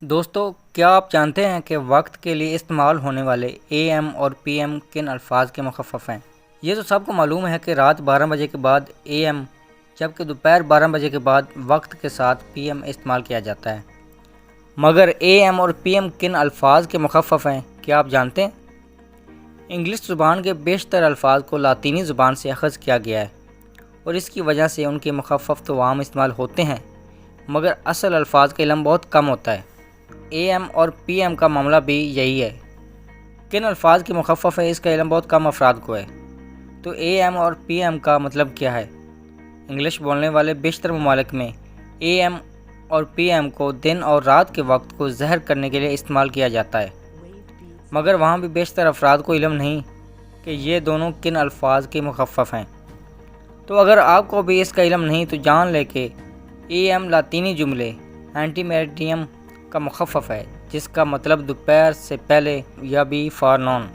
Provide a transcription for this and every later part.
دوستو، کیا آپ جانتے ہیں کہ وقت کے لیے استعمال ہونے والے اے ایم اور پی ایم کن الفاظ کے مخفف ہیں؟ یہ تو سب کو معلوم ہے کہ رات 12 بجے کے بعد اے ایم جبکہ دوپہر 12 بجے کے بعد وقت کے ساتھ پی ایم استعمال کیا جاتا ہے۔ مگر اے ایم اور پی ایم کن الفاظ کے مخفف ہیں، کیا آپ جانتے ہیں؟ انگلش زبان کے بیشتر الفاظ کو لاطینی زبان سے اخذ کیا گیا ہے اور اس کی وجہ سے ان کے مخفف تو عام استعمال ہوتے ہیں، مگر اصل الفاظ کا علم بہت کم ہوتا ہے۔ اے ایم اور پی ایم کا معاملہ بھی یہی ہے۔ کن الفاظ کی مخفف ہے، اس کا علم بہت کم افراد کو ہے۔ تو اے ایم اور پی ایم کا مطلب کیا ہے؟ انگلش بولنے والے بیشتر ممالک میں اے ایم اور پی ایم کو دن اور رات کے وقت کو ظاہر کرنے کے لیے استعمال کیا جاتا ہے، مگر وہاں بھی بیشتر افراد کو علم نہیں کہ یہ دونوں کن الفاظ کے مخفف ہیں۔ تو اگر آپ کو بھی اس کا علم نہیں تو جان لے کہ اے ایم لاطینی جملے اینٹی میریڈیم کا مخفف ہے، جس کا مطلب دوپہر سے پہلے یا بھی فارنون۔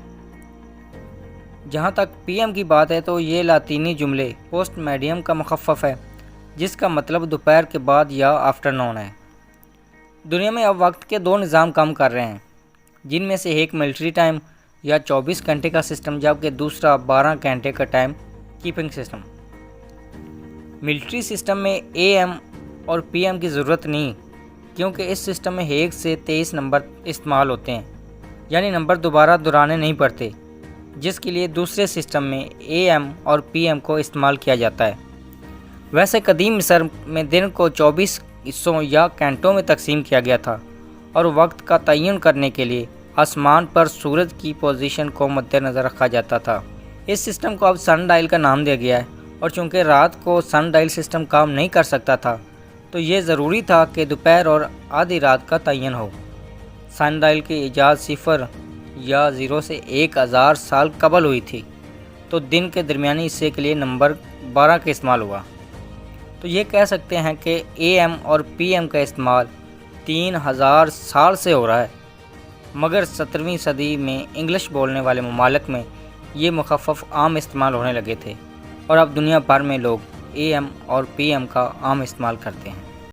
جہاں تک پی ایم کی بات ہے تو یہ لاطینی جملے پوسٹ میڈیم کا مخفف ہے، جس کا مطلب دوپہر کے بعد یا آفٹرنون ہے۔ دنیا میں اب وقت کے دو نظام کام کر رہے ہیں، جن میں سے ایک ملٹری ٹائم یا 24 گھنٹے کا سسٹم جبکہ دوسرا 12 گھنٹے کا time keeping system. Military system میں اے ایم اور پی ایم کی ضرورت نہیں، کیونکہ اس سسٹم میں 1 سے 23 نمبر استعمال ہوتے ہیں، یعنی نمبر دوبارہ دہرانے نہیں پڑتے، جس کے لیے دوسرے سسٹم میں اے ایم اور پی ایم کو استعمال کیا جاتا ہے۔ ویسے قدیم مصر میں دن کو 24 حصوں یا گھنٹوں میں تقسیم کیا گیا تھا اور وقت کا تعین کرنے کے لیے آسمان پر سورج کی پوزیشن کو مد نظر رکھا جاتا تھا۔ اس سسٹم کو اب سن ڈائل کا نام دیا گیا ہے، اور چونکہ رات کو سن ڈائل سسٹم کام نہیں کر سکتا تھا تو یہ ضروری تھا کہ دوپہر اور آدھی رات کا تعین ہو۔ سن ڈائل کی ایجاد 0 یا 0 سے 1000 سال قبل ہوئی تھی، تو دن کے درمیانی حصے کے لیے نمبر 12 کا استعمال ہوا۔ تو یہ کہہ سکتے ہیں کہ اے ایم اور پی ایم کا استعمال 3000 سال سے ہو رہا ہے، مگر 17ویں صدی میں انگلش بولنے والے ممالک میں یہ مخفف عام استعمال ہونے لگے تھے، اور اب دنیا بھر میں لوگ اے ایم اور پی ایم کا عام استعمال کرتے ہیں۔